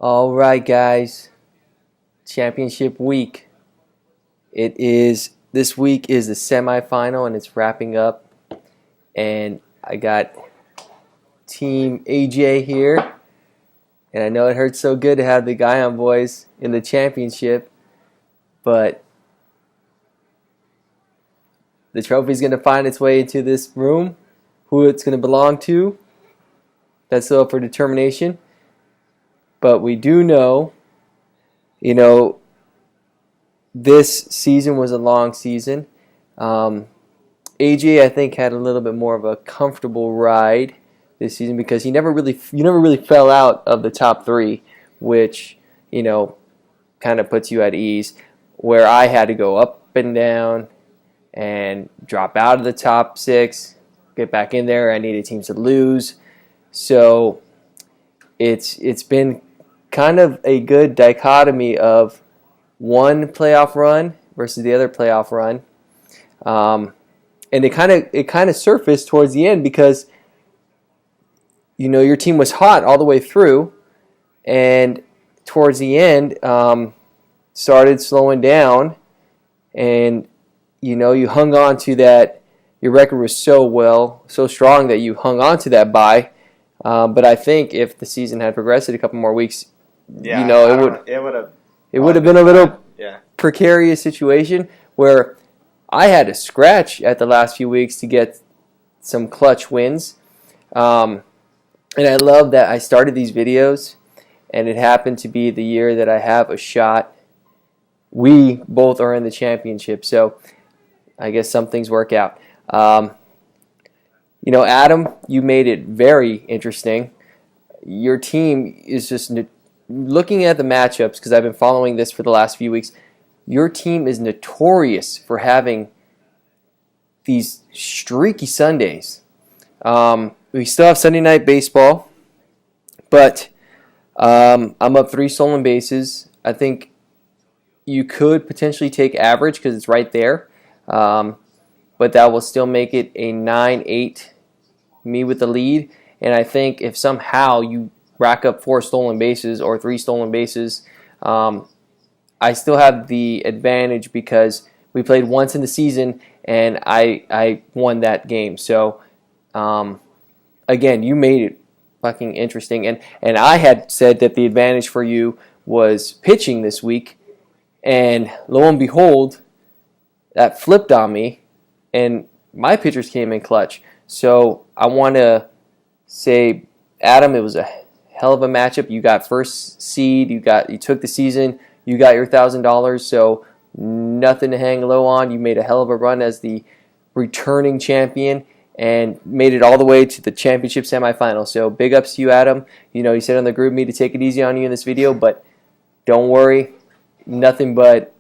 All right, guys. Championship week. This week is the semifinal and it's wrapping up. And I got Team AJ here. And I know it hurts so good to have the Guyon boys in the championship, but the trophy's going to find its way into this room. Who it's going to belong to, that's still up for determination. But we do know, this season was a long season. AJ, I think, had a little bit more of a comfortable ride this season because you never really fell out of the top three, which, kind of puts you at ease. Where I had to go up and down and drop out of the top six, get back in there. I needed teams to lose. So it's been kind of a good dichotomy of one playoff run versus the other playoff run. And it kind of surfaced towards the end because your team was hot all the way through, and towards the end started slowing down, and you hung on to that. Your record was so strong that you hung on to that bye. But I think if the season had progressed a couple more weeks, it would have been a little precarious situation where I had to scratch at the last few weeks to get some clutch wins. And I love that I started these videos, and it happened to be the year that I have a shot. We both are in the championship, so I guess some things work out. Adam, you made it very interesting. Your team is just looking at the matchups, because I've been following this for the last few weeks. Your team is notorious for having these streaky Sundays. We still have Sunday night baseball, but I'm up 3 stolen bases. I think you could potentially take average because it's right there, but that will still make it a 9-8, me with the lead. And I think if somehow you rack up 4 stolen bases or 3 stolen bases, I still have the advantage because we played once in the season and I won that game. So again, you made it fucking interesting. And I had said that the advantage for you was pitching this week, and lo and behold, that flipped on me, and my pitchers came in clutch. So I want to say, Adam, it was a hell of a matchup. You got first seed. You took the season. You got your $1,000. So nothing to hang low on. You made a hell of a run as the returning champion and made it all the way to the championship semifinal. So big ups to you, Adam. You said on the group me to take it easy on you in this video, but don't worry, nothing but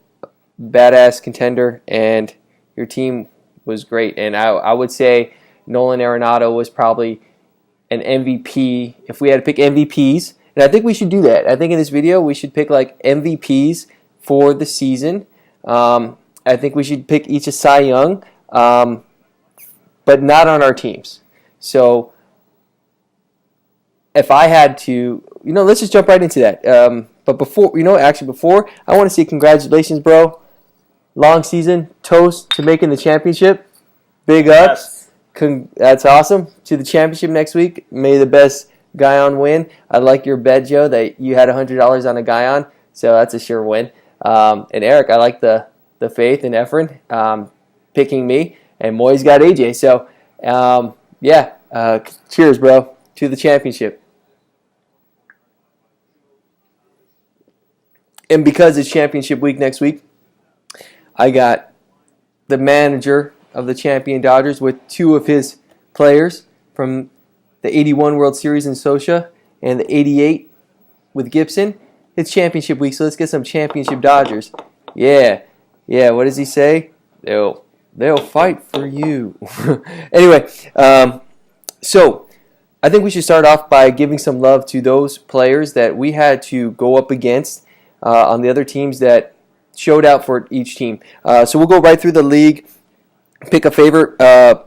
badass contender, and your team was great. And I would say Nolan Arenado was probably an MVP. If we had to pick MVPs, and I think we should do that. I think in this video we should pick like MVPs for the season. I think we should pick each a Cy Young, but not on our teams. So if I had to, let's just jump right into that. But before, I want to say congratulations, bro. Long season, toast to making the championship. Big ups. Yes. That's awesome. To the championship next week. May the best Guyon win. I like your bet, Joe, that you had $100 on a Guyon, so that's a sure win. And Eric, I like the faith in Efren picking me, and Moy's got AJ. So, cheers, bro, to the championship. And because it's championship week next week, I got the manager of the champion Dodgers with 2 of his players from the 81 World Series in Scioscia and the 88 with Gibson. It's championship week, so let's get some championship Dodgers. Yeah, what does he say? They'll fight for you. Anyway, so I think we should start off by giving some love to those players that we had to go up against on the other teams that showed out for each team. So we'll go right through the league, pick a favorite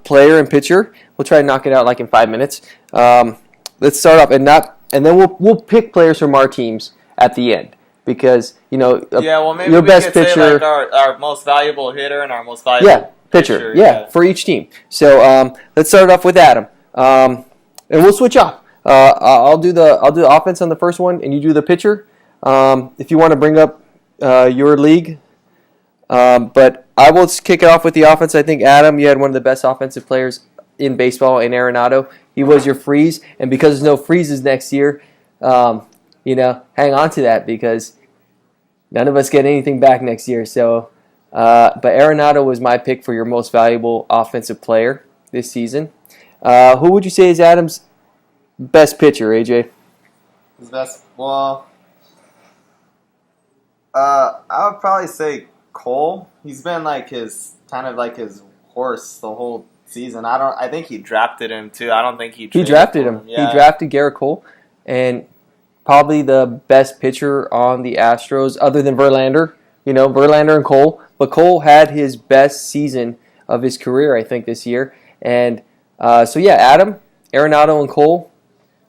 player and pitcher. We'll try to knock it out like in 5 minutes. Let's start off and then we'll pick players from our teams at the end. Because, well, maybe your we best could pitcher, say like our most valuable hitter and our most valuable pitcher, for each team. So let's start off with Adam, and we'll switch off. I'll do the offense on the first one, and you do the pitcher. If you want to bring up your league, but I will kick it off with the offense. I think Adam, you had one of the best offensive players in baseball in Arenado. He was your freeze, and because there's no freezes next year, hang on to that because none of us get anything back next year. So, but Arenado was my pick for your most valuable offensive player this season. Who would you say is Adam's best pitcher, AJ? His best, well, I would probably say Cole. He's been like his horse the whole season. I think he drafted him too. I don't think he drafted him. Yeah. He drafted Garrett Cole, and probably the best pitcher on the Astros, other than Verlander. Verlander and Cole, but Cole had his best season of his career, I think, this year. And Adam, Arenado, and Cole,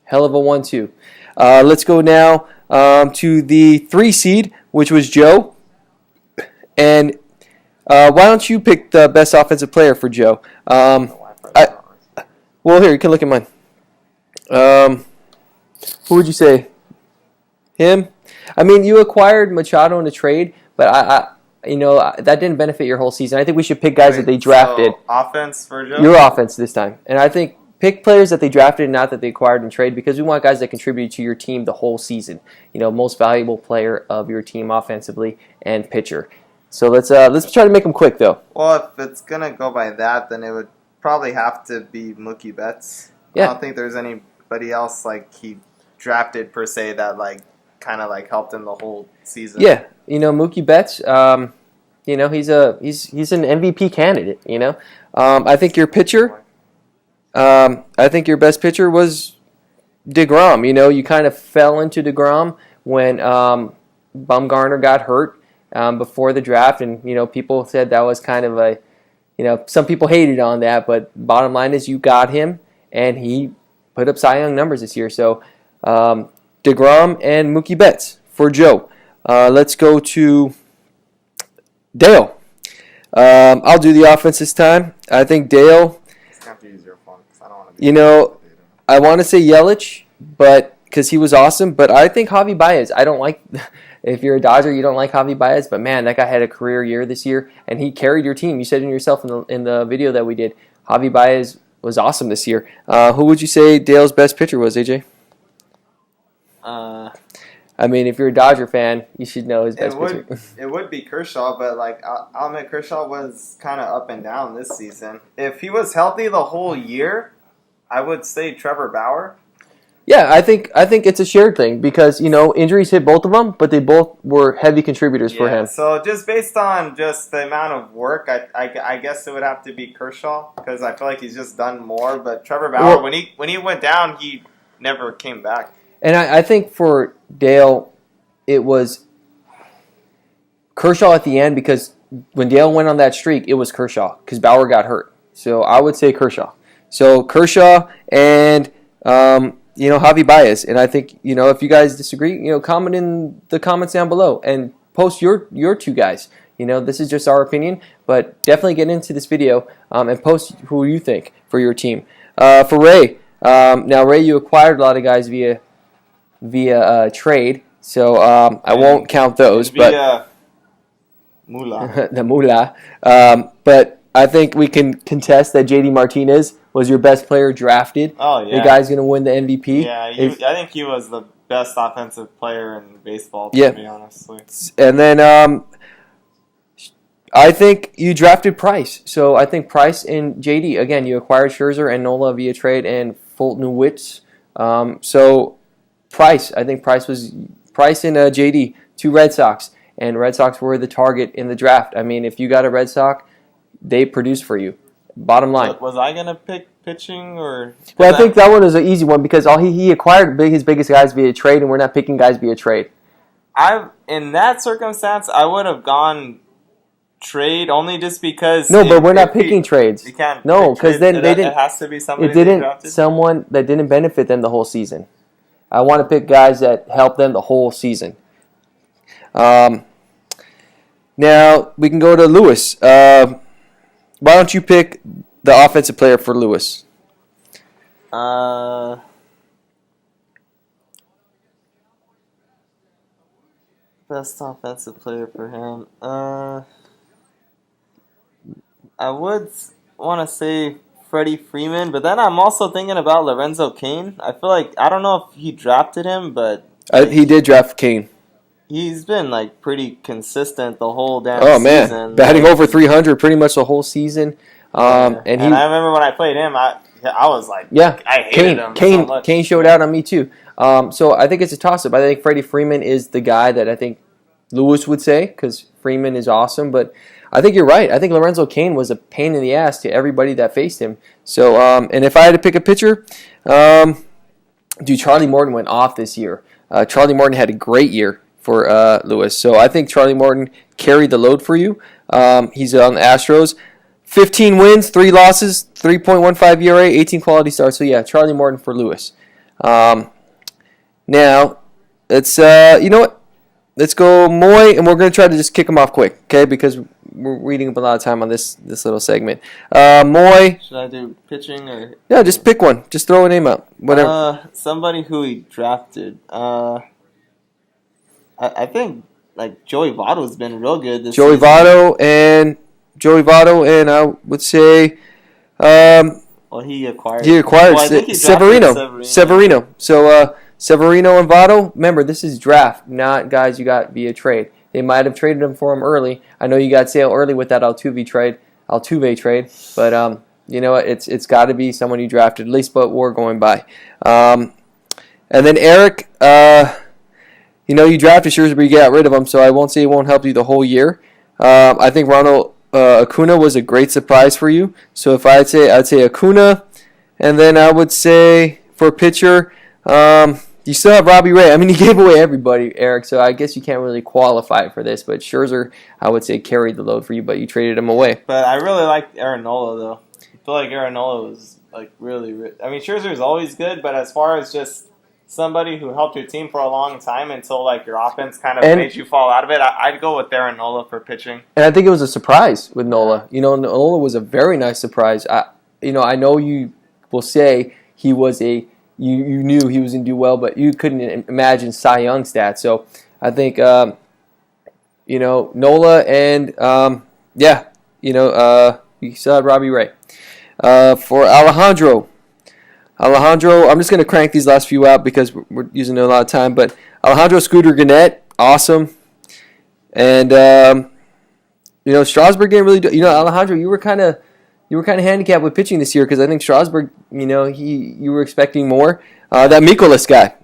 hell of a 1-2. Let's go now to the 3 seed, which was Joe. And why don't you pick the best offensive player for Joe? Here, you can look at mine. Who would you say? Him? I mean, you acquired Machado in a trade, but that didn't benefit your whole season. I think we should pick guys that they drafted. So offense for Joe? Your offense this time. And I think pick players that they drafted and not that they acquired in trade, because we want guys that contribute to your team the whole season. Most valuable player of your team offensively and pitcher. So let's try to make them quick, though. Well, if it's going to go by that, then it would probably have to be Mookie Betts. Yeah. I don't think there's anybody else like he drafted per se that kind of helped him the whole season. Yeah, Mookie Betts. He's an MVP candidate. I think your pitcher. I think your best pitcher was DeGrom. You kind of fell into DeGrom when Bumgarner got hurt before the draft, and people said that was kind of a, some people hated on that, but bottom line is you got him, and he put up Cy Young numbers this year. So DeGrom and Mookie Betts for Joe. Let's go to Dale. I'll do the offense this time. I think Dale. I want to say Yelich, but because he was awesome. But I think Javi Baez. I don't like. If you're a Dodger, you don't like Javi Baez, but man, that guy had a career year this year, and he carried your team. You said it yourself in the video that we did. Javi Baez was awesome this year. Who would you say Dale's best pitcher was, AJ? I mean, if you're a Dodger fan, you should know his best pitcher. It would be Kershaw, but I'll admit Kershaw was kind of up and down this season. If he was healthy the whole year, I would say Trevor Bauer. Yeah, I think it's a shared thing because injuries hit both of them, but they both were heavy contributors for him. So just based on just the amount of work, I guess it would have to be Kershaw because I feel like he's just done more. But Trevor Bauer, when he went down, he never came back. And I think for Dale, it was Kershaw at the end because when Dale went on that streak, it was Kershaw because Bauer got hurt. So I would say Kershaw. So Kershaw and Javi Baez. And I think if you guys disagree, comment in the comments down below and post your two guys. This is just our opinion, but definitely get into this video and post who you think for your team. For Ray, now Ray, you acquired a lot of guys via trade, so I won't count those. But Moolah. the Moolah. But I think we can contest that JD Martinez was your best player drafted. Oh, yeah. The guy's going to win the MVP. Yeah, I think he was the best offensive player in baseball, to be honestly. And then I think you drafted Price. So I think Price and JD, again, you acquired Scherzer and Nola via trade and Fulton Witts. So Price, I think Price and JD, two Red Sox. And Red Sox were the target in the draft. I mean, if you got a Red Sox, they produce for you. Bottom line. Was I going to pick pitching or? Well, I think that one was an easy one because he acquired his biggest guys via trade, and we're not picking guys via trade. In that circumstance, I would have gone trade only just because. No, but we're not picking trades. You can't. No, because then they didn't. It has to be somebody. Someone that didn't benefit them the whole season. I want to pick guys that help them the whole season. Now we can go to Lewis. Why don't you pick the offensive player for Lewis? Best offensive player for him. I would want to say Freddie Freeman, but then I'm also thinking about Lorenzo Cain. I feel like, I don't know if he drafted him, but He did draft Kane. he's been like pretty consistent the whole damn Oh season. man, batting over 300 pretty much the whole season. And I remember when I played him, I was like, yeah, I hated him so much. Kane showed out on me too. So I think it's a toss-up. I think Freddie Freeman is the guy that I think Lewis would say, because Freeman is awesome. But I think you're right. I think Lorenzo Cain was a pain in the ass to everybody that faced him. So, and if I had to pick a pitcher, Charlie Morton went off this year. Charlie Morton had a great year for Lewis. So I think Charlie Morton carried the load for you. He's on the Astros. 15 wins, 3 losses, 3.15 ERA, 18 quality starts. So yeah, Charlie Morton for Lewis. Now, let's you know what? Let's go Moy, and we're going to try to just kick him off quick, okay? Because we're eating up a lot of time on this little segment. Moy. Should I do pitching or? Yeah, just pick one. Just throw a name out. Whatever. Somebody who he drafted. I think like Joey Votto's been real good this Joey season. Votto, and I would say. Well, he acquired. Well, I think he Severino. So Severino and Votto. Remember, this is draft, not guys you got via trade. They might have traded him for him early. I know you got Sale early with that Altuve trade, but you know what? It's got to be someone you drafted, at least what we're going by. And then Eric, you drafted Scherzer, but you got rid of him, so I won't say it won't help you the whole year. I think Ronald Acuna was a great surprise for you. So if I'd say Acuna, and then I would say for pitcher, you still have Robbie Ray. I mean, you gave away everybody, Eric, so I guess you can't really qualify for this. But Scherzer, I would say, carried the load for you, but you traded him away. But I really liked Aaron Nola, though. I feel like Aaron Nola was like really. I mean, Scherzer is always good, but as far as just somebody who helped your team for a long time until like your offense kind of made you fall out of it, I'd go with Aaron Nola for pitching. And I think it was a surprise with Nola. Nola was a very nice surprise. I know you will say he was you knew he was going to do well, but you couldn't imagine Cy Young stats. So I think Nola and you still had Robbie Ray. For Alejandro, I'm just going to crank these last few out because we're using a lot of time. But Alejandro Scooter Gannett, awesome. And Strasburg didn't really do. Alejandro, you were kind of handicapped with pitching this year because I think Strasburg, you were expecting more. That Mikolas guy,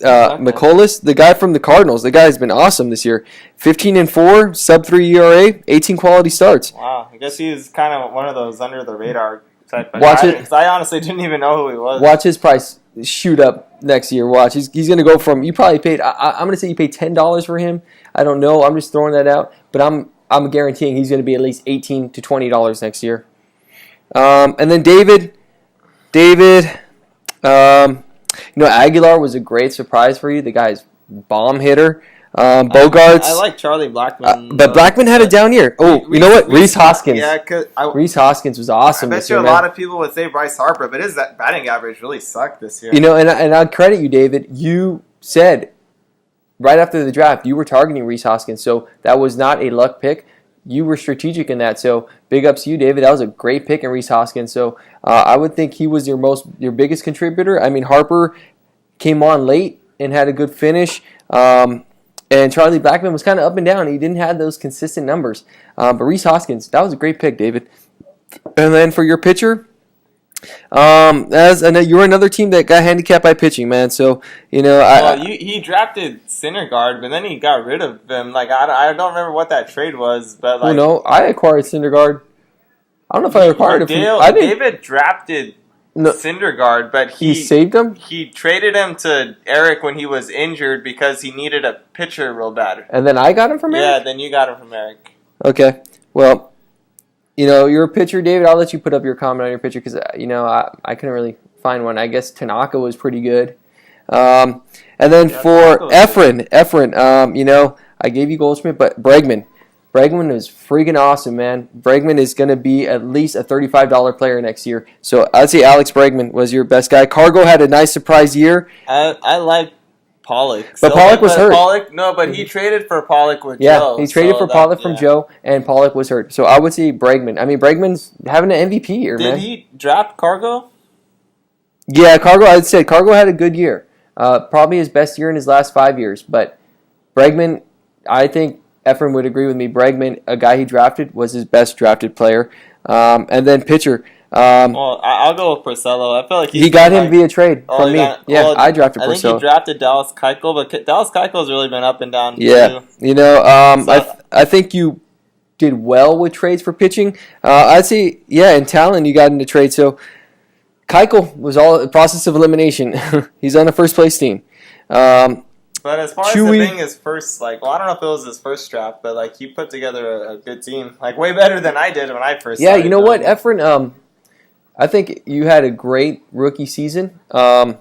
Mikolas, the guy from the Cardinals, the guy's been awesome this year. 15-4, sub-3 ERA, 18 quality starts. Wow, I guess he's kind of one of those under the radar type of guys. Because I honestly didn't even know who he was. Watch his price shoot up next year. Watch, he's going to go from. You probably paid. I'm going to say you paid $10 for him. I don't know. I'm just throwing that out, but I'm guaranteeing he's going to be at least $18 to $20 next year. And then David, Aguilar was a great surprise for you. The guy's bomb hitter. Bogarts. I like Charlie Blackmon. But Blackmon had a down year. Oh, you know what? Reese Hoskins. Yeah, Reese Hoskins was awesome this year. I bet you a lot of people would say Bryce Harper, but his batting average really sucked this year. And I'd credit you, David. You said right after the draft you were targeting Reese Hoskins, so that was not a luck pick. You were strategic in that, so big ups to you, David. That was a great pick in Reese Hoskins. So I would think he was your biggest contributor. I mean, Harper came on late and had a good finish. And Charlie Blackmon was kind of up and down. He didn't have those consistent numbers. But Reese Hoskins, that was a great pick, David. And then for your pitcher, you're another team that got handicapped by pitching, man. So he drafted Syndergaard, but then he got rid of him. Like I don't remember what that trade was, but like I acquired Syndergaard. I don't know if I acquired him. David drafted Syndergaard, but he saved him. He traded him to Eric when he was injured because he needed a pitcher real bad. And then I got him from Eric. Yeah, then you got him from Eric. Okay, well. You're a pitcher, David. I'll let you put up your comment on your pitcher because, I couldn't really find one. I guess Tanaka was pretty good. And then Yeah, for Taco's Efren, I gave you Goldschmidt, but Bregman is freaking awesome, man. Bregman is going to be at least a $35 player next year. So I'd say Alex Bregman was your best guy. Cargo had a nice surprise year. I like Pollock. But Pollock was hurt. But he traded for Pollock with Yeah, Joe. he traded for Pollock from Joe, and Pollock was hurt. So I would say Bregman. I mean, Bregman's having an MVP year, man. Did he draft Cargo? Yeah, Cargo, I'd say Cargo had a good year. Probably his best year in his last 5 years. But Bregman, I think Efren would agree with me. Bregman, a guy he drafted, was his best drafted player. And then pitcher. Well, I'll go with Porcello. I feel like he got him via trade from me. I drafted Porcello. I think he drafted Dallas Keuchel, but Dallas Keuchel's really been up and down. Yeah, too. I think you did well with trades for pitching. I'd say, in talent you got into trade. So Keuchel was all a process of elimination. He's on the first place team. But as far as it being his first, I don't know if it was his first draft, but he put together a good team, way better than I did when I first. Yeah, you know what, Efren? I think you had a great rookie season. I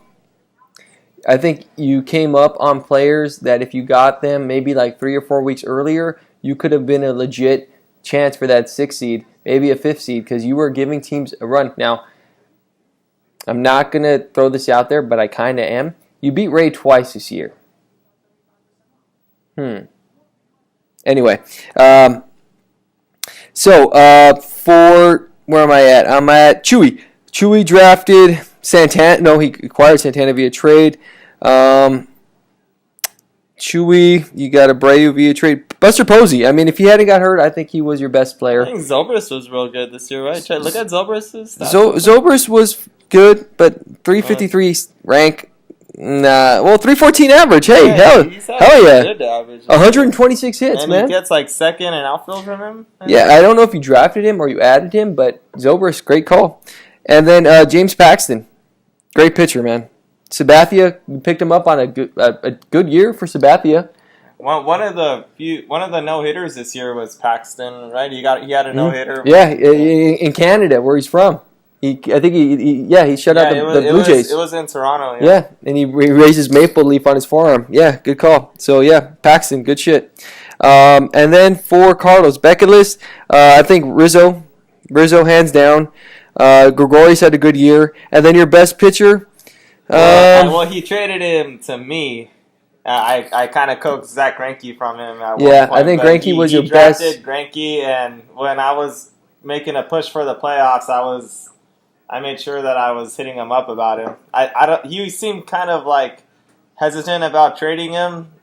think you came up on players that if you got them maybe 3 or 4 weeks earlier, you could have been a legit chance for that 6th seed, maybe a 5th seed, because you were giving teams a run. Now, I'm not going to throw this out there, but I kind of am. You beat Ray twice this year. Anyway, for where am I at? I'm at Chewy. Chewy drafted Santana. No, he acquired Santana via trade. Chewy, you got Abreu via trade. Buster Posey. I mean, if he hadn't got hurt, I think he was your best player. I think Zobrist was real good this year, right? Look at Zobrist's stats. Zobrist was good, but 353 rank. Nah, well, 314 average. Hey, hell yeah. Good average. 126 hits, and man. And he gets second in outfield from him. Yeah, I don't know if you drafted him or you added him, but Zobrist, great call. And then James Paxton, great pitcher, man. Sabathia, you picked him up on a good year for Sabathia. One of the no hitters this year was Paxton, right? He had a no hitter. Yeah, in Canada, where he's from. I think he shut out the Blue Jays. It was in Toronto. Yeah, and he raised his maple leaf on his forearm. Yeah, good call. So Paxton, good shit. And then for Carlos bucket list, I think Rizzo hands down. Gregorius had a good year, and then your best pitcher. Well, he traded him to me. I kind of coaxed Zach Greinke from him at one point. I think Greinke was your best. He drafted Greinke, and when I was making a push for the playoffs, I made sure that I was hitting him up about him. He seemed kind of hesitant about trading him,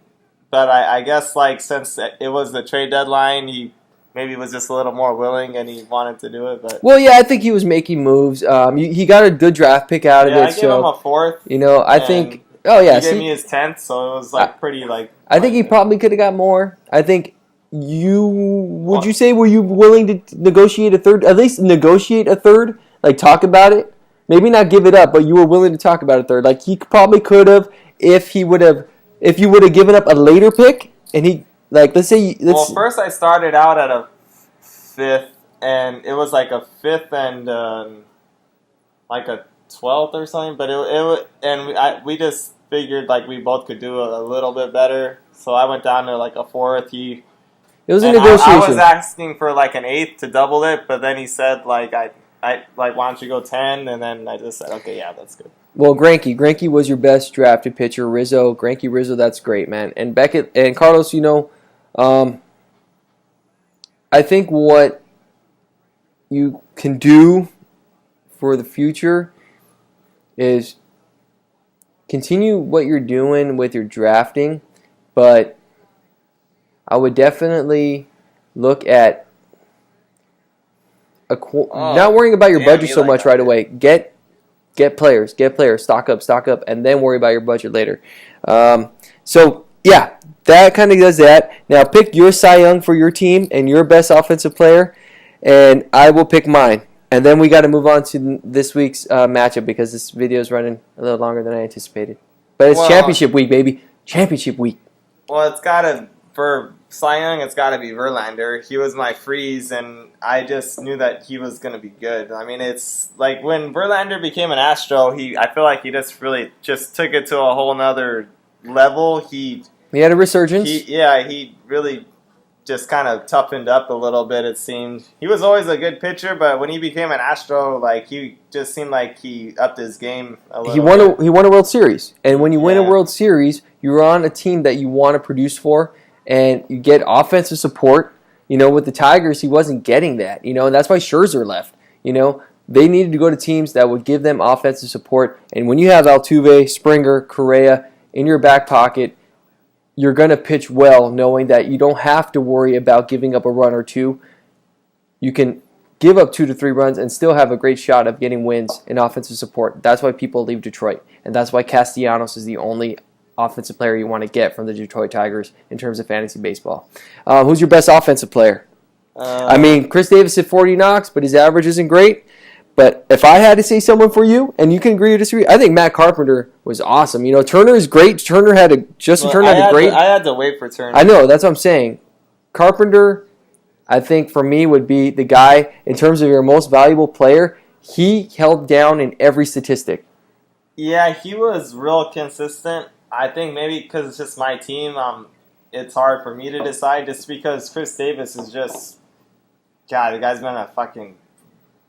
but I guess since it was the trade deadline, he maybe was just a little more willing and he wanted to do it. But I think he was making moves. He got a good draft pick out of it. I gave him a 4th. I think. Oh yeah, he gave me his 10th, so it was pretty I think he probably could have got more. I think. Would you say were you willing to negotiate a third? At least negotiate a third. Talk about it. Maybe not give it up, but you were willing to talk about a third. He probably could have if you would have given up a later pick, and he let's say. Well, first I started out at a 5th, and it was a 5th and a 12th or something. But we just figured we both could do a little bit better, so I went down to a 4th. It was a negotiation. I was asking for an 8th to double it, but then he said I why don't you go 10? And then I just said, okay, yeah, that's good. Well, Greinke was your best drafted pitcher. Rizzo, that's great, man. And Beckett and Carlos, I think what you can do for the future is continue what you're doing with your drafting, but I would definitely look at not worrying about your budget so much right away. Get players, stock up, and then worry about your budget later. That kind of does that. Now pick your Cy Young for your team and your best offensive player, and I will pick mine. And then we got to move on to this week's matchup because this video is running a little longer than I anticipated. But it's championship week, baby. Championship week. Well, it's got to, for Cy Young, it's got to be Verlander. He was my freeze, and I just knew that he was going to be good. I mean, it's like when Verlander became an Astro, I feel like he just really just took it to a whole nother level. He had a resurgence. He really just kind of toughened up a little bit, it seemed. He was always a good pitcher, but when he became an Astro, like, he just seemed like he upped his game a little bit. He won a World Series. And when you win a World Series, you're on a team that you want to produce for, and you get offensive support. With the Tigers, he wasn't getting that, and that's why Scherzer left. They needed to go to teams that would give them offensive support. And when you have Altuve, Springer, Correa in your back pocket, you're going to pitch well knowing that you don't have to worry about giving up a run or two. You can give up 2 to 3 runs and still have a great shot of getting wins in offensive support. That's why people leave Detroit. And that's why Castellanos is the only offensive player you want to get from the Detroit Tigers in terms of fantasy baseball. Who's your best offensive player? Chris Davis hit 40 knocks, but his average isn't great. But if I had to say someone for you, and you can agree or disagree, I think Matt Carpenter was awesome. Turner is great. Turner had a great. I had to wait for Turner. I know, that's what I'm saying. Carpenter, I think for me would be the guy in terms of your most valuable player. He held down in every statistic. Yeah, he was real consistent. I think maybe because it's just my team, it's hard for me to decide. Just because Chris Davis is just, God, the guy's been a fucking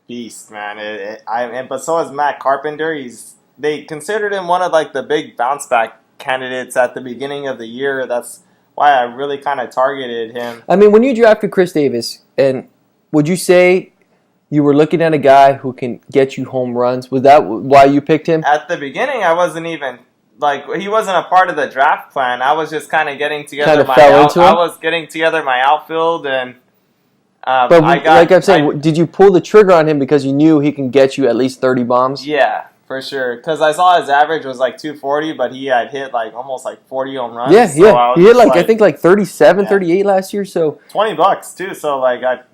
beast, man. But so is Matt Carpenter. They considered him one of like the big bounce back candidates at the beginning of the year. That's why I really kind of targeted him. When you drafted Chris Davis, and would you say you were looking at a guy who can get you home runs? Was that why you picked him? At the beginning, I wasn't even he wasn't a part of the draft plan. I was just kind of getting together I was getting together my outfield and. But I'm saying, did you pull the trigger on him because you knew he can get you at least 30 bombs? Yeah, for sure. Because I saw his average was like 240, but he had hit almost 40 home runs. Yeah. He hit I think 37, 38 last year. So $20 too. So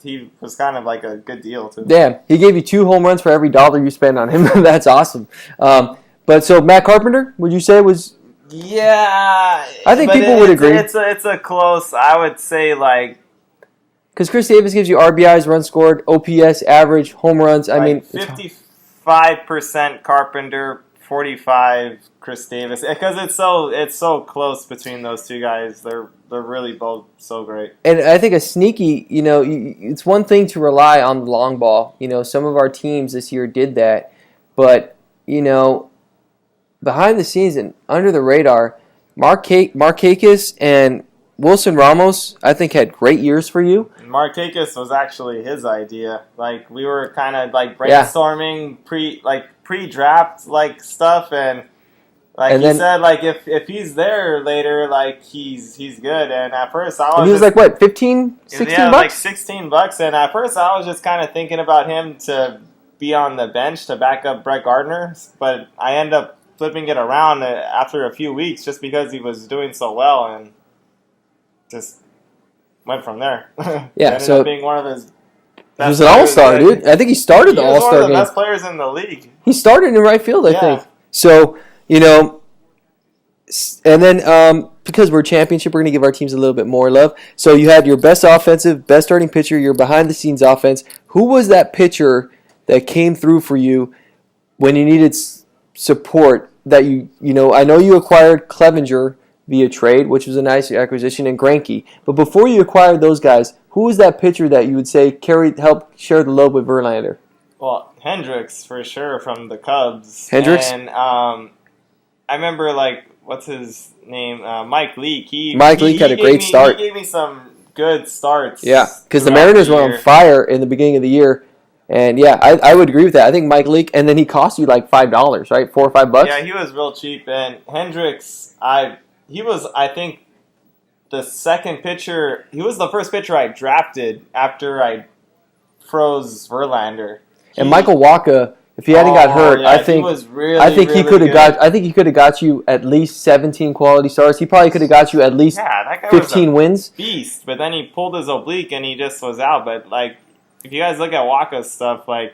he was kind of like a good deal too. Damn, he gave you 2 home runs for every dollar you spend on him. That's awesome. But so Matt Carpenter, would you say was? Yeah, I think people would agree. It's a close. I would say because Chris Davis gives you RBIs, runs scored, OPS, average, home runs. 55% Carpenter, 45 Chris Davis. Because it's so close between those two guys. They're really both so great. And I think a sneaky, it's one thing to rely on the long ball. Some of our teams this year did that, but behind the scenes and under the radar, Markakis and Wilson Ramos, I think, had great years for you. Markakis was actually his idea. We were kind of brainstorming pre-draft stuff, and he said if he's there later, he's good. And at first I was he was what, 15, 16 bucks? $16. And at first I was just kind of thinking about him to be on the bench to back up Brett Gardner, but I end up flipping it around after a few weeks just because he was doing so well and just went from there. Yeah, ended up being one of his. He was an all-star, dude. I think he started the all-star game. He was one of the best players in the league. He started in right field, I think. So, and then because we're a championship, we're going to give our teams a little bit more love. So you had your best offensive, best starting pitcher, your behind-the-scenes offense. Who was that pitcher that came through for you when you needed support? That I know you acquired Clevenger via trade, which was a nice acquisition, and Greinke. But before you acquired those guys, who was that pitcher that you would say helped share the load with Verlander? Well, Hendricks for sure from the Cubs. Hendricks? And I remember what's his name? Mike Leake. Mike Leake had a great start. He gave me some good starts. Yeah, because the Mariners were on fire in the beginning of the year. And yeah, I would agree with that. I think Mike Leake, and then he cost you $5, right? $4 or $5. Yeah, he was real cheap. And Hendricks, he was, I think, the second pitcher. He was the first pitcher I drafted after I froze Verlander. And Michael Wacha, if he hadn't got hurt, I think he was really, I think he could have got. I think he could have got you at least 17 quality starts. He probably could have got you at least 15 wins. Beast, but then he pulled his oblique and he just was out. But if you guys look at Waka's stuff, before,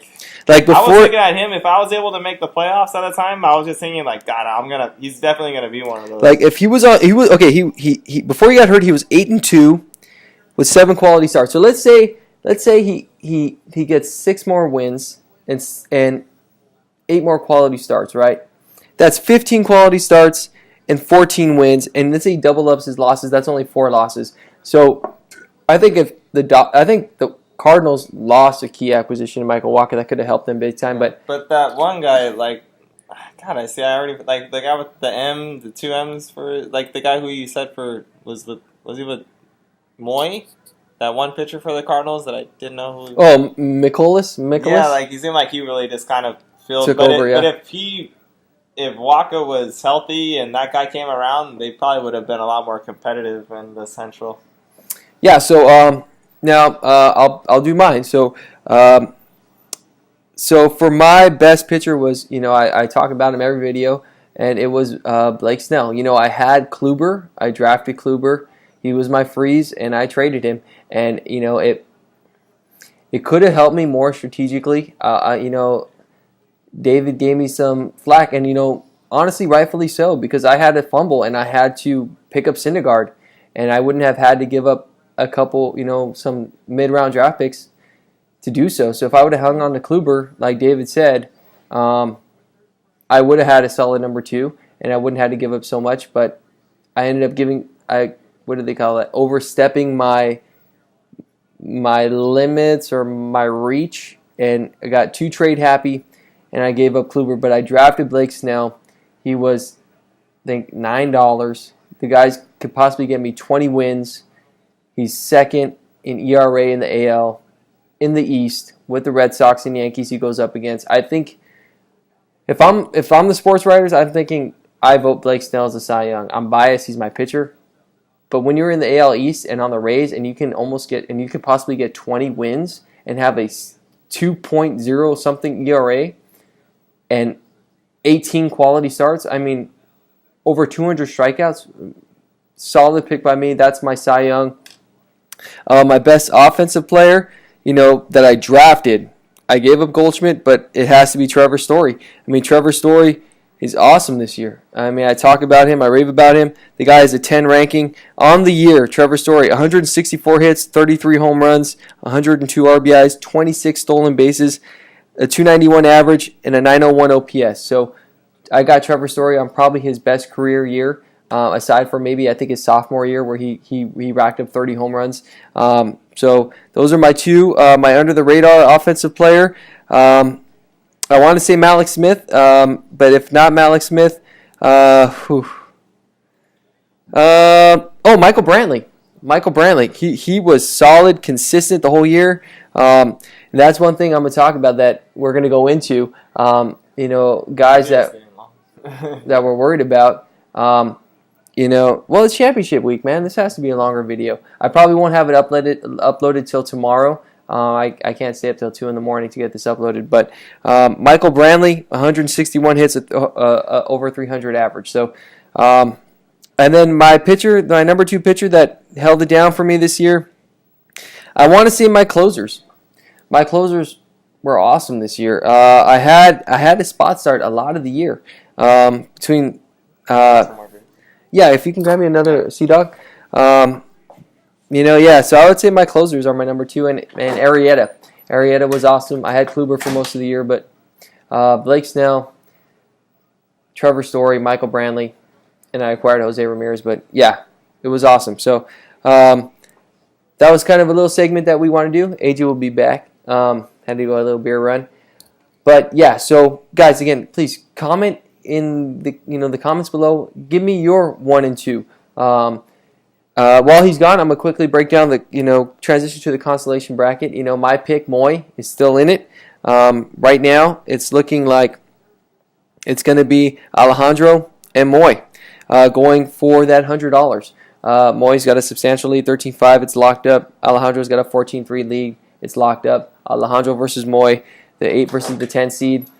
I was looking at him. If I was able to make the playoffs at the time, I was just thinking God, he's definitely gonna be one of those. If he was on, he was okay. He before he got hurt, he was 8-2. with 7 quality starts. So let's say he gets 6 more wins and 8 more quality starts, right? That's 15 quality starts and 14 wins. And let's say he double ups his losses. That's only 4 losses. So I think the Cardinals lost a key acquisition in Michael Walker that could have helped them big time. But that one guy, like, God, I already like the guy with the 2 M's for like the guy who you said was he with Moy? That one pitcher for the Cardinals that I didn't know who. Oh, Mikolas? Yeah, like he seemed like he really just kind of took over. But if Waka was healthy and that guy came around, they probably would have been a lot more competitive in the Central. Yeah. So now I'll do mine. So for my best pitcher was, I talk about him every video, and it was Blake Snell. I had Kluber. I drafted Kluber. He was my freeze, and I traded him. And, it could have helped me more strategically. David gave me some flack, and, honestly, rightfully so, because I had a fumble, and I had to pick up Syndergaard, and I wouldn't have had to give up a couple, some mid-round draft picks to do so. So if I would have hung on to Kluber, like David said, I would have had a solid number 2, and I wouldn't have had to give up so much, but I ended up what do they call it? Overstepping my limits or my reach, and I got too trade happy, and I gave up Kluber. But I drafted Blake Snell. He was, I think, $9. The guys could possibly get me 20 wins. He's second in ERA in the AL, in the East with the Red Sox and Yankees. He goes up against. I think if I'm the sports writers, I'm thinking I vote Blake Snell as a Cy Young. I'm biased. He's my pitcher. But when you're in the AL East and on the Rays, and you can possibly get 20 wins and have a 2.0 something ERA and 18 quality starts, I mean, over 200 strikeouts, solid pick by me. That's my Cy Young. My best offensive player, that I drafted, I gave up Goldschmidt, but it has to be Trevor Story. I mean, Trevor Story, he's awesome this year. I mean, I talk about him. I rave about him. The guy has a 10 ranking. On the year, Trevor Story, 164 hits, 33 home runs, 102 RBIs, 26 stolen bases, a 291 average, and a 901 OPS. So I got Trevor Story on probably his best career year, aside from maybe I think his sophomore year where he racked up 30 home runs. So those are my 2. My under-the-radar offensive player. I want to say Malik Smith, but if not Malik Smith, Michael Brantley. Michael Brantley. He was solid, consistent the whole year. And that's one thing I'm going to talk about that we're going to go into. Guys that we're worried about. Well, it's championship week, man. This has to be a longer video. I probably won't have it uploaded till tomorrow. I can't stay up till 2 in the morning to get this uploaded. But Michael Brantley, 161 hits at over 300 average. So, and then my number 2 pitcher that held it down for me this year, I want to say my closers. My closers were awesome this year. I had a spot start a lot of the year between. Yeah, if you can grab me another Sea-Dog. So I would say my closers are my number 2, and Arrieta. Arrieta was awesome. I had Kluber for most of the year, but Blake Snell, Trevor Story, Michael Brantley, and I acquired Jose Ramirez. But yeah, it was awesome. So that was kind of a little segment that we want to do. AJ will be back. Had to go a little beer run. But yeah, so guys, again, please comment in the comments below. Give me your 1 and 2. While he's gone, I'm gonna quickly break down the transition to the consolation bracket. My pick Moy is still in it. Right now, it's looking like it's gonna be Alejandro and Moy going for that $100. Moy's got a substantial lead, 13-5. It's locked up. Alejandro's got a 14-3 lead. It's locked up. Alejandro versus Moy, the 8 versus the 10 seed.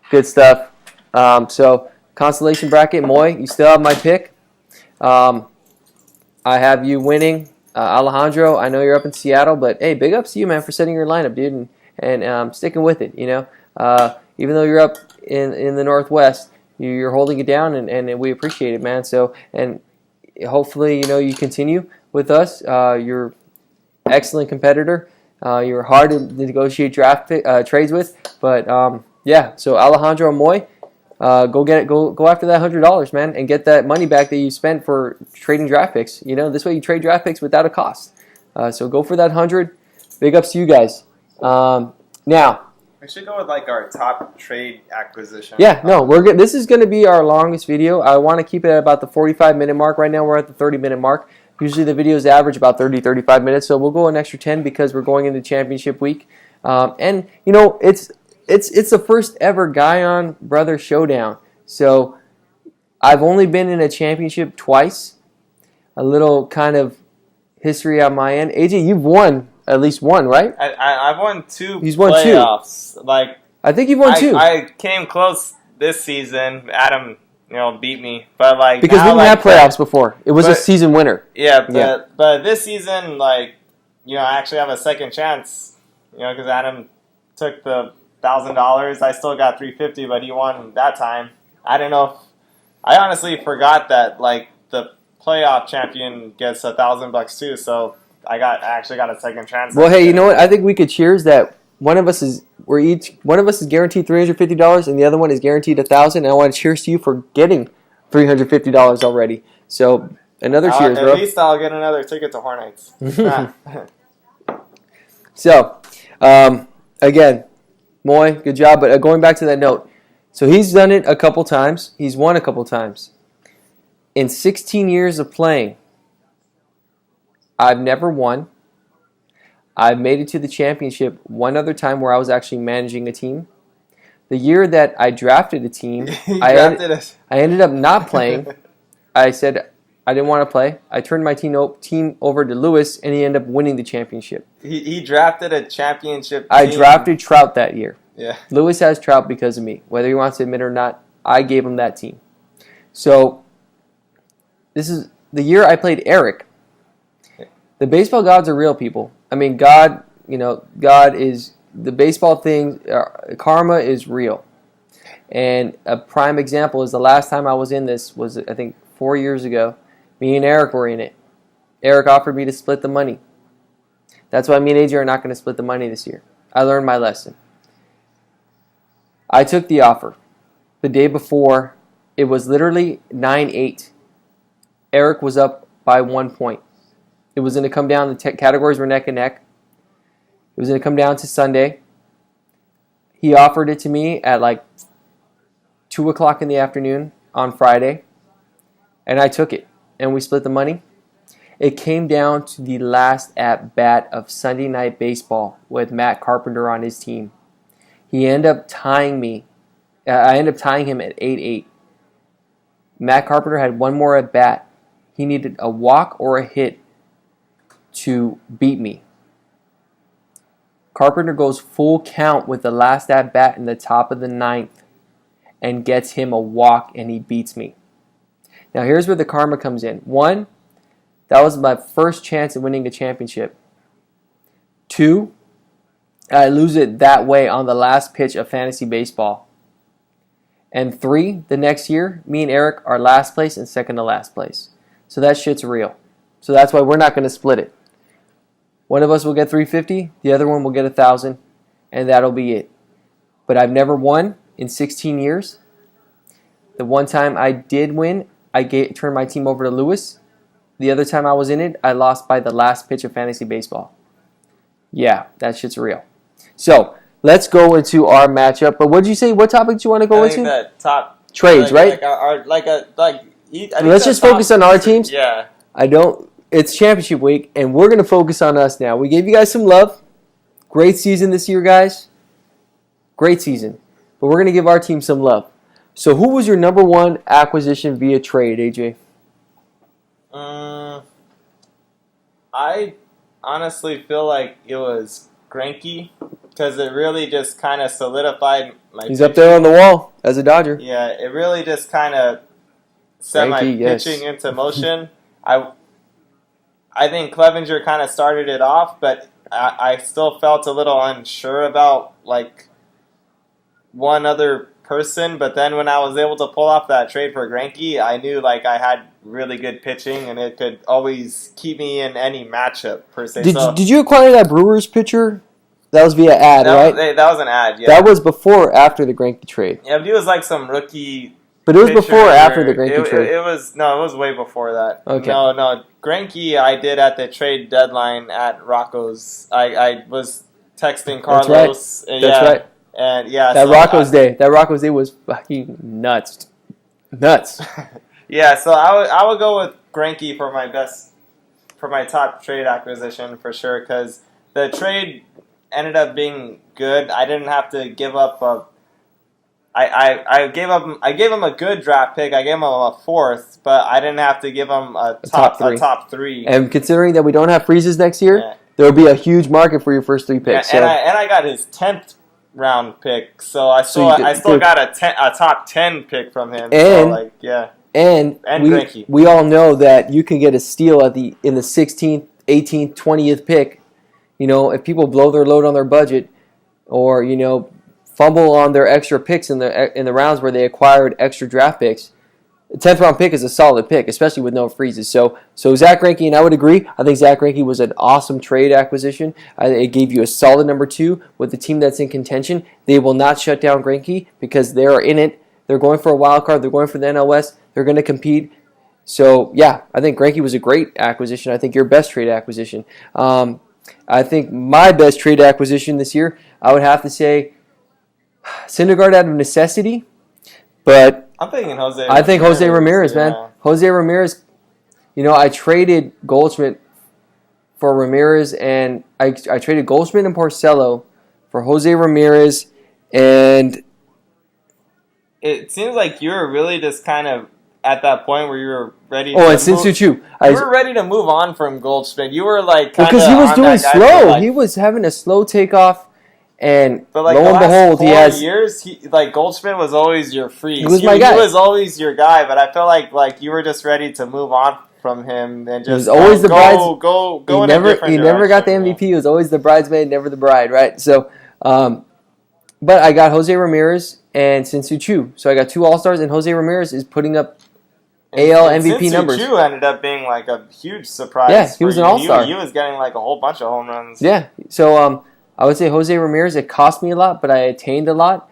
Good stuff. So consolation bracket, Moy, you still have my pick. I have you winning. Alejandro, I know you're up in Seattle, but hey, big ups to you, man, for setting your lineup, dude, and sticking with it. Even though you're up in the Northwest, you're holding it down, and we appreciate it, man. So, and hopefully, you continue with us. You're excellent competitor. You were hard to negotiate trades with, but yeah. So Alejandro Amoy, go after that $100, man, and get that money back that you spent for trading draft picks. This way you trade draft picks without a cost. So go for that 100. Big ups to you guys. Now. We should go with our top trade acquisition. Yeah, no, we're good. This is going to be our longest video. I want to keep it at about the 45-minute mark. Right now we're at the 30-minute mark. Usually the videos average about 30-35 minutes, so we'll go an extra 10 because we're going into championship week. And it's the first ever guy on brother showdown. So I've only been in a championship twice. A little kind of history on my end. AJ, you've won at least one, right? I've won two. He's won playoffs. two. I think you've won two. I came close this season. Adam, beat me, but because we didn't have playoffs before. It was a season winner. Yeah, but this season, I actually have a second chance. Because Adam took the $1,000. I still got $350, but he won that time. I don't know. I honestly forgot that the playoff champion gets $1,000 too. So I actually got a second chance. Well, hey, you know what? I think we could cheers that one of us is guaranteed $350 and the other one is guaranteed $1,000. And I want to cheers to you for getting $350 already. So another cheers, bro. At least I'll get another ticket to Hornets. So, again, Moy, good job. But going back to that note, so he's done it a couple times. He's won a couple times. In 16 years of playing, I've never won. I've made it to the championship one other time where I was actually managing a team. The year that I drafted a team, I ended up not playing. I said I didn't want to play. I turned my team over to Lewis, and he ended up winning the championship. He drafted a championship team. I drafted Trout that year. Yeah. Lewis has Trout because of me. Whether he wants to admit it or not, I gave him that team. So this is the year I played Eric. The baseball gods are real, people. I mean, God is the baseball thing. Karma is real. And a prime example is the last time I was in this was, I think, 4 years ago. Me and Eric were in it. Eric offered me to split the money. That's why me and AJ are not going to split the money this year. I learned my lesson. I took the offer. The day before, it was literally 9-8. Eric was up by 1 point. It was going to come down. The categories were neck and neck. It was going to come down to Sunday. He offered it to me at 2 o'clock in the afternoon on Friday. And I took it. And we split the money. It came down to the last at-bat of Sunday Night Baseball with Matt Carpenter on his team. He ended up tying me. I ended up tying him at 8-8. Matt Carpenter had one more at-bat. He needed a walk or a hit to beat me. Carpenter goes full count with the last at-bat in the top of the ninth and gets him a walk, and he beats me. Now here's where the karma comes in. 1, that was my first chance at winning the championship. 2, I lose it that way on the last pitch of fantasy baseball. And 3, the next year, me and Eric are last place and second to last place. So that shit's real. So that's why we're not going to split it. One of us will get $350, the other one will get $1,000, and that'll be it. But I've never won in 16 years. The one time I did win, I turned my team over to Lewis. The other time I was in it, I lost by the last pitch of fantasy baseball. Yeah, that shit's real. So let's go into our matchup. But what did you say? What topic do you want to go into? That top trades, right? Let's just focus on our teams. Yeah. It's championship week, and we're going to focus on us now. We gave you guys some love. Great season this year, guys. Great season. But we're going to give our team some love. So who was your number one acquisition via trade, AJ? I honestly feel like it was Greinke because it really just kind of solidified my He's pitching. Up there on the wall as a Dodger. Yeah, it really just kind of set my pitching into motion. I think Clevenger kind of started it off, but I still felt a little unsure about one other person. But then when I was able to pull off that trade for Greinke, I knew I had really good pitching, and it could always keep me in any matchup per se. Did you acquire that Brewers pitcher? That was via ad, right? That was an ad, yeah. That was before or after the Greinke trade? Yeah, but he was like some rookie. But it was before or after the Greinke trade? It was way before that. Okay. No. Greinke I did at the trade deadline at Rocco's. I was texting Carlos. That's right. And yeah. That Rocco's day was fucking nuts. Yeah, so I would go with Greinke for my top trade acquisition for sure, because the trade ended up being good. I didn't have to give up I gave him a good draft pick. I gave him a fourth, but I didn't have to give him a top three. And considering that we don't have freezes next year, there will be a huge market for your first 3 picks. Yeah, and I got his 10th round pick, so I still got a top 10 pick from him. And we all know that you can get a steal in the 16th, 18th, 20th pick. You know, if people blow their load on their budget, or fumble on their extra picks in the rounds where they acquired extra draft picks, the 10th round pick is a solid pick, especially with no freezes. So Zach Greinke, and I would agree, I think Zach Greinke was an awesome trade acquisition. It gave you a solid number 2 with the team that's in contention. They will not shut down Greinke because they are in it. They're going for a wild card. They're going for the NL West. They're going to compete. So, yeah, I think Greinke was a great acquisition. I think your best trade acquisition. I think my best trade acquisition this year, I would have to say Syndergaard out of necessity, but I'm thinking Jose. I think Jose Ramirez, man. Jose Ramirez. I traded Goldschmidt for Ramirez, and I traded Goldschmidt and Porcello for Jose Ramirez, and it seems like you were really just kind of at that point where you were ready. And Shin-Soo Choo. You were ready to move on from Goldschmidt. You were like because he was doing slow. He was having a slow takeoff. And but lo and behold, he has years. Goldschmidt was always your freeze. He was my guy. He was always your guy. But I felt like you were just ready to move on from him and just he was always the bride. Go he in never, a different He never got the MVP. He was always the bridesmaid, never the bride, right? So, but I got Jose Ramirez and Shin-Soo Choo. So I got 2 All-Stars, and Jose Ramirez is putting up AL MVP numbers. Shin-Soo Choo ended up being like a huge surprise. Yeah, he was an All-Star. He was getting like a whole bunch of home runs. Yeah. So I would say Jose Ramirez, it cost me a lot, but I attained a lot.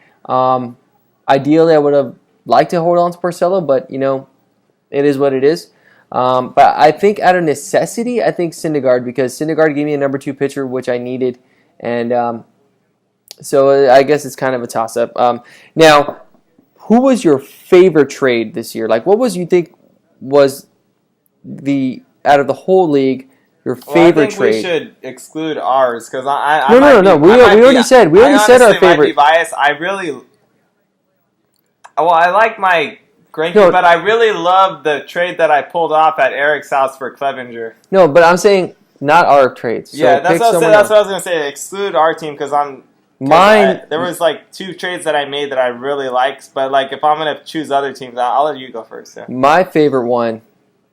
Ideally, I would have liked to hold on to Porcello, but, it is what it is. But I think out of necessity, I think Syndergaard, because Syndergaard gave me a number 2 pitcher, which I needed. And so I guess it's kind of a toss-up. Now, who was your favorite trade this year? Like, what you think was out of the whole league, your favorite trade? We should exclude ours because I no. We already said our favorite. Might be biased. I like my Greinke, but I really love the trade that I pulled off at Eric's house for Clevenger. No, but I'm saying not our trades. So yeah, that's what I was going to say. Exclude our team because there was like 2 trades that I made that I really liked, but like if I'm going to choose other teams, I'll let you go first. Yeah. My favorite one.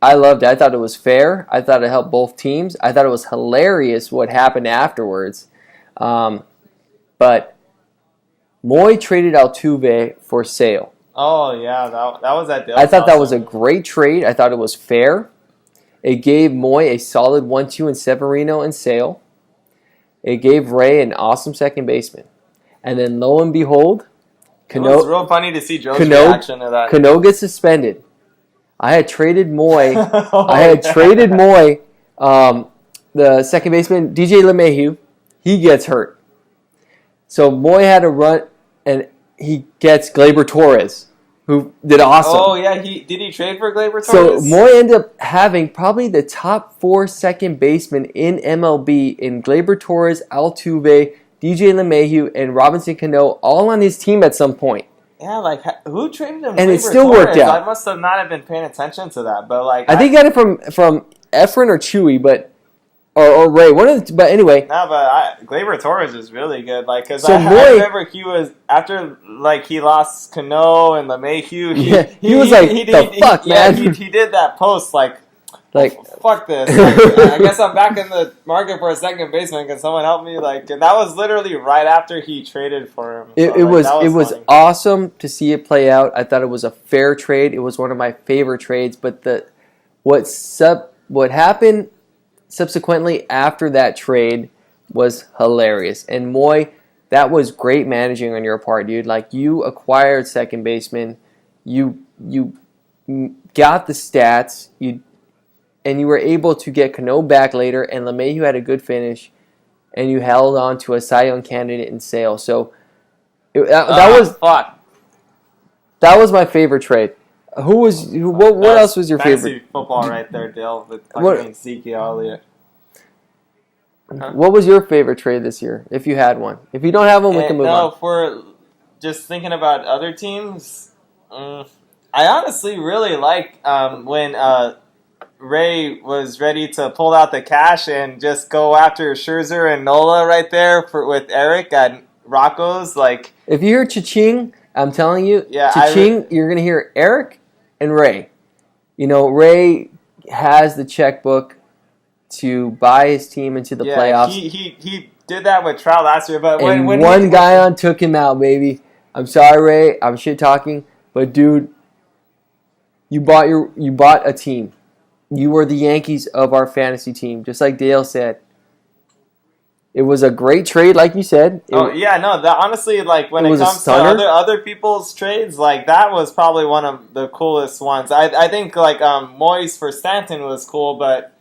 I loved it. I thought it was fair. I thought it helped both teams. I thought it was hilarious what happened afterwards. But Moy traded Altuve for Sale. Oh, yeah. That was that deal. I thought that was a great trade. I thought it was fair. It gave Moy a solid 1-2 in Severino and Sale. It gave Ray an awesome second baseman. And then lo and behold, Cano, it was real funny to see Joe's reaction to that. Cano gets suspended. I had traded Moy. The second baseman, DJ LeMahieu. He gets hurt. So Moy had to run, and he gets Gleyber Torres, who did awesome. Oh, yeah. Did he trade for Gleyber Torres? So Moy ended up having probably the top 4 second basemen in MLB in Gleyber Torres, Altuve, DJ LeMahieu, and Robinson Cano, all on his team at some point. Yeah, like, who traded him? And it still worked out. I must have not have been paying attention to that, but like... I think he got it from Efren or Chewy, but... Or Ray, one of the... But anyway... No, but Gleyber Torres is really good, like, because I remember he was... After, like, he lost Cano and LeMahieu, he was like, the fuck, man? He did that post, like, fuck this. Like, I guess I'm back in the market for a second baseman. Can someone help me? Like, and that was literally right after he traded for him. So, it was awesome to see it play out. I thought it was a fair trade. It was one of my favorite trades. But what happened subsequently after that trade was hilarious. And Moy, that was great managing on your part, dude. Like, you acquired second baseman, you got the stats, and you were able to get Cano back later, and LeMahieu had a good finish, and you held on to a Cy Young candidate in Sale. So that was my favorite trade. What else was your favorite? Fantasy football right there, Dale, with fucking Ezekiel Elliott. Huh? What was your favorite trade this year, if you had one? If you don't have one, we can move on. No, for just thinking about other teams, I honestly really like when Ray was ready to pull out the cash and just go after Scherzer and Nola right there with Eric at Rocco's. Like, if you hear cha-ching, I'm telling you, yeah, cha-ching, you're going to hear Eric and Ray. You know, Ray has the checkbook to buy his team into the playoffs. He did that with Trout last year, but when one guy took him out, baby. I'm sorry, Ray. I'm shit talking, but dude, you bought a team. You were the Yankees of our fantasy team, just like Dale said. It was a great trade, like you said. Honestly, like when it comes to other people's trades, like that was probably one of the coolest ones. I think like Moyes for Stanton was cool, but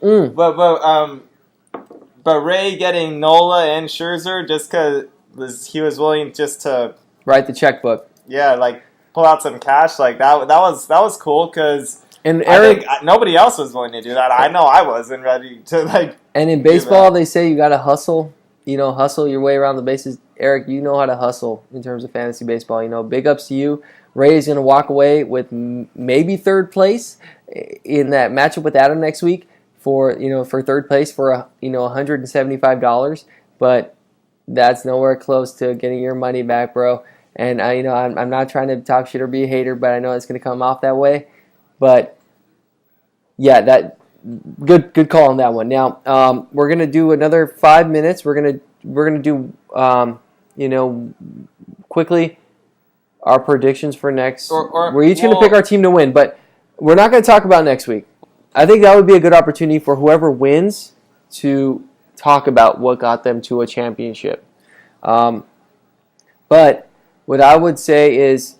Ray getting Nola and Scherzer just because he was willing just to write the checkbook. Yeah, like pull out some cash, like that was cool because. And Eric, nobody else was willing to do that. I know I wasn't ready to like. And in baseball, they say you got to hustle. You know, hustle your way around the bases. Eric, you know how to hustle in terms of fantasy baseball. You know, big ups to you. Ray is going to walk away with maybe third place in that matchup with Adam next week for third place for $175. But that's nowhere close to getting your money back, bro. And I'm not trying to talk shit or be a hater, but I know it's going to come off that way. But yeah, that good call on that one. Now we're gonna do another 5 minutes. We're gonna do quickly our predictions for next. We're each gonna pick our team to win, but we're not gonna talk about next week. I think that would be a good opportunity for whoever wins to talk about what got them to a championship. But what I would say is.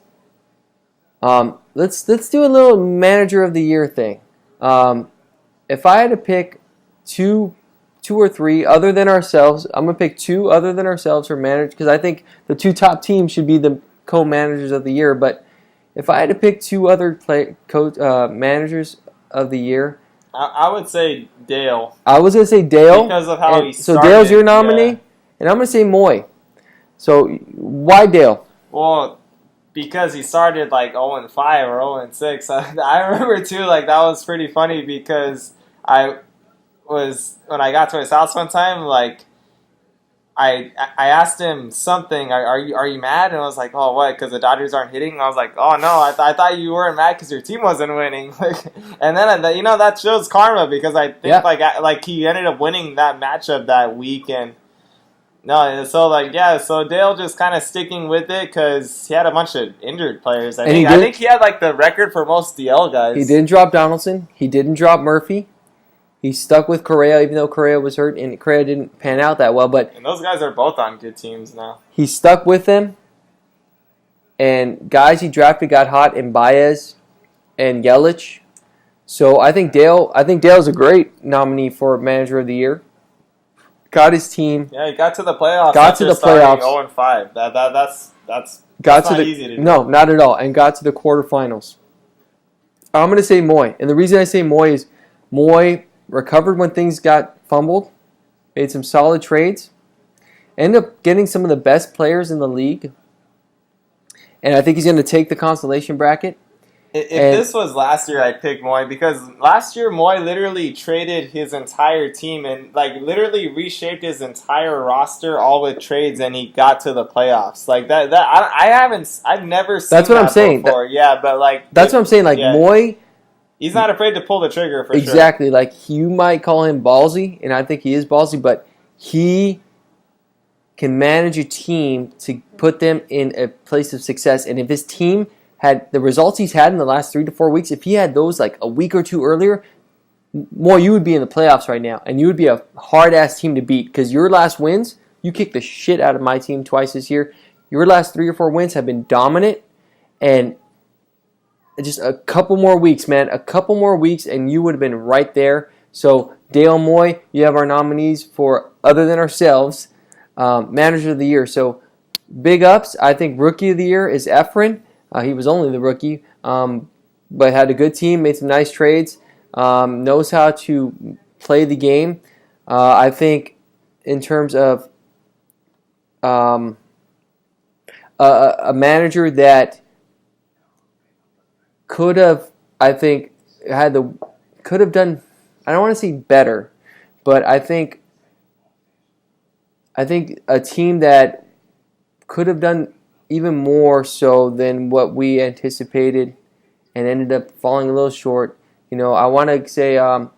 Let's do a little manager of the year thing. If I had to pick two or three other than ourselves, I'm gonna pick two other than ourselves for manager because I think the two top teams should be the co-managers of the year. But if I had to pick two other managers of the year, I would say Dale. I was gonna say Dale because of how he started. So Dale's your nominee, and I'm gonna say Moy. So why Dale? Well. Because he started like 0-5 or 0-6. I remember too, like that was pretty funny because when I got to his house one time, like I asked him something. Are you mad? And I was like, oh, what? Because the Dodgers aren't hitting. And I was like, oh no, I thought you weren't mad because your team wasn't winning. And then that shows karma because I think like he ended up winning that matchup that week and. No, so Dale just kind of sticking with it because he had a bunch of injured players. I think he had like the record for most DL guys. He didn't drop Donaldson. He didn't drop Murphy. He stuck with Correa even though Correa was hurt and Correa didn't pan out that well. And those guys are both on good teams now. He stuck with them. And guys he drafted got hot in Baez and Yelich. So I think Dale's a great nominee for manager of the year. Got his team. Yeah, he got to the playoffs. 0-5. That's not easy to do. No, not at all. And got to the quarterfinals. I'm going to say Moy. And the reason I say Moy is Moy recovered when things got fumbled, made some solid trades, ended up getting some of the best players in the league. And I think he's going to take the consolation bracket. If this was last year, I'd pick Moy because last year Moy literally traded his entire team and like literally reshaped his entire roster all with trades, and he got to the playoffs. Like that I've never seen. That's what I'm saying. Before. But like that's what I'm saying. Like Moy, he's not afraid to pull the trigger for sure. Exactly. Like you might call him ballsy, and I think he is ballsy, but he can manage a team to put them in a place of success. And if his team had the results he's had in the last 3 to 4 weeks, if he had those like a week or two earlier, More, you would be in the playoffs right now, and you would be a hard-ass team to beat because your last wins, you kicked the shit out of my team twice this year. Your last 3 or 4 wins have been dominant, and just a couple more weeks, man. A couple more weeks, and you would have been right there. So, Dale Moy, you have our nominees for, other than ourselves, Manager of the Year. So, big ups. I think Rookie of the Year is Efren. He was only the rookie, but had a good team, made some nice trades, knows how to play the game. I think in terms of a manager that could have, I think, could have done, I don't want to say better, but I think a team that could have done even more so than what we anticipated and ended up falling a little short. I want to say a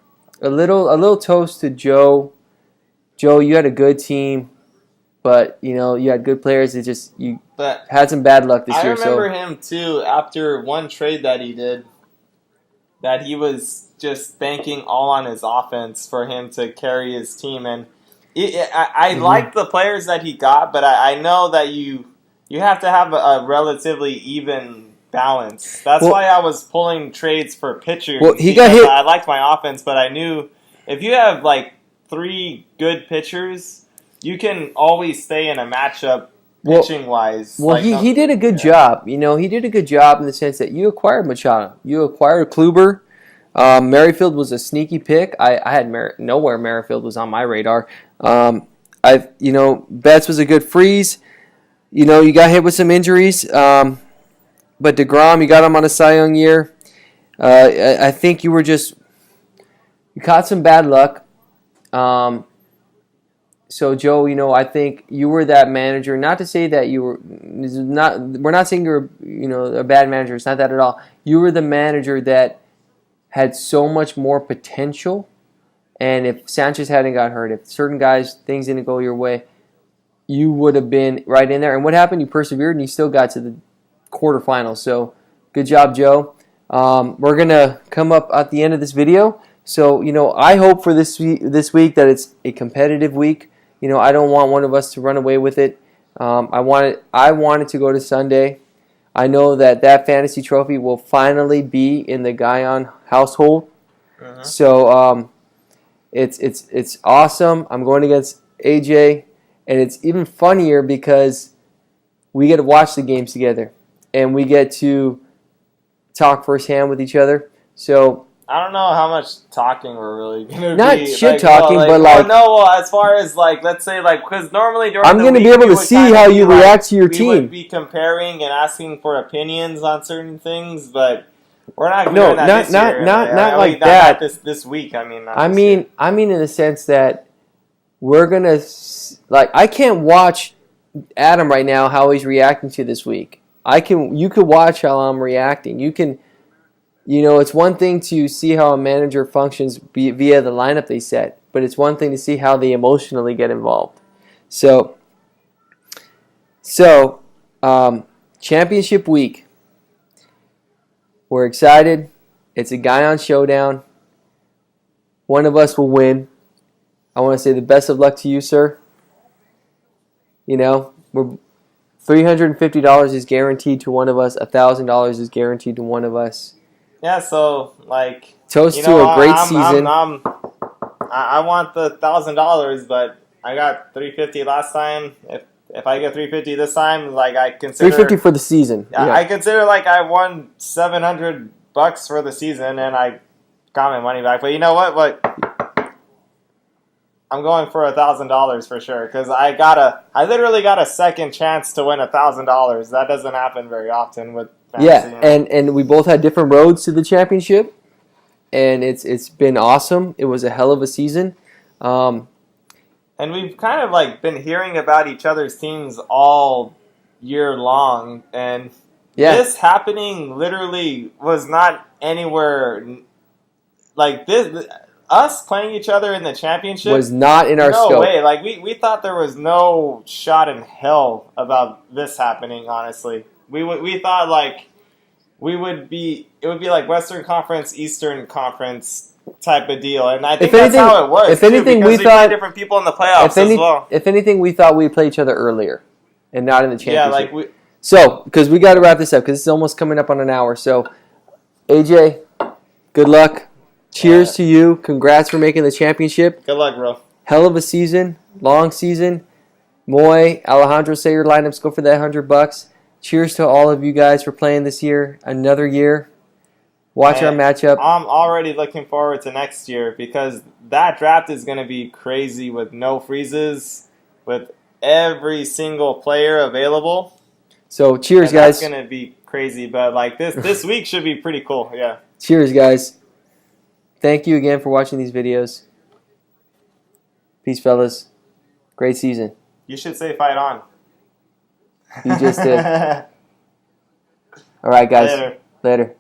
little toast to Joe. Joe, you had a good team, but you had good players. It just had some bad luck this year. I remember him too after one trade that he did, that he was just banking all on his offense for him to carry his team. And I like the players that he got, but I know that you have to have a relatively even balance. That's why I was pulling trades for pitchers. Well, he got hit. I liked my offense, but I knew if you have like 3 good pitchers, you can always stay in a matchup pitching wise. Well, he did a good job. He did a good job in the sense that you acquired Machado, you acquired Kluber. Merrifield was a sneaky pick. I had nowhere Merrifield was on my radar. Betts was a good freeze. You got hit with some injuries, but DeGrom, you got him on a Cy Young year. I think you caught some bad luck. So Joe, I think you were that manager. Not to say that you were not. We're not saying you're a bad manager. It's not that at all. You were the manager that had so much more potential, and if Sanchez hadn't got hurt, if certain guys things didn't go your way, you would have been right in there. And what happened? You persevered, and you still got to the quarterfinals. So good job, Joe. We're gonna come up at the end of this video. So I hope for this week that it's a competitive week. I don't want one of us to run away with it. I want it to go to Sunday. I know that fantasy trophy will finally be in the Guyon household. Uh-huh. So it's awesome. I'm going against AJ, and it's even funnier because we get to watch the games together, and we get to talk firsthand with each other. So I don't know how much talking we're really going to be. Not shit talking, but as far as let's say because normally during I'm going to be able to see how you react to your team. We would be comparing and asking for opinions on certain things, but we're not doing that this year. Not like that. This week. I mean in the sense that we're going to I can't watch Adam right now how he's reacting to this week. You could watch how I'm reacting. You can. It's one thing to see how a manager functions via the lineup they set, but it's one thing to see how they emotionally get involved. So, championship week. We're excited. It's a Guyon showdown. One of us will win. I want to say the best of luck to you, sir. We're $350 is guaranteed to one of us. $1,000 is guaranteed to one of us. Yeah, so toast to a great season. I want the $1,000, but I got $350 last time. If I get $350 this time, I consider $350 for the season. Yeah. I consider I won $700 for the season, and I got my money back. But you know what? I'm going for $1,000 for sure because I literally got a second chance to win $1,000. That doesn't happen very often with. Fantasy, and we both had different roads to the championship, and it's been awesome. It was a hell of a season, and we've kind of been hearing about each other's teams all year long, and this happening literally was not anywhere this. Us playing each other in the championship was not in our scope. No way. We thought there was no shot in hell about this happening. Honestly. We thought it would be Western Conference, Eastern Conference type of deal, and I think If that's anything- how it was. if anything, because we we thought- played different people in the playoffs as well. If anything, we thought we'd play each other earlier, and not in the Yeah, championship. like So, because we got to wrap this up, because it's almost coming up on an hour. So, AJ, good luck. Cheers to you. Congrats for making the championship. good luck, bro. Hell of a season, long season. Moy, Alejandro, say your lineups. Go for that $100. Cheers to all of you guys for playing this year. Another year. Watch our matchup. I'm already looking forward to next year because that draft is going to be crazy with no freezes, with every single player available. So, cheers, And guys. That's going to be crazy, but like this week should be pretty cool. Yeah. Cheers, guys. Thank you again for watching these videos. Peace, fellas. Great season. You should say fight on. You just did. All right, guys. Later. Later.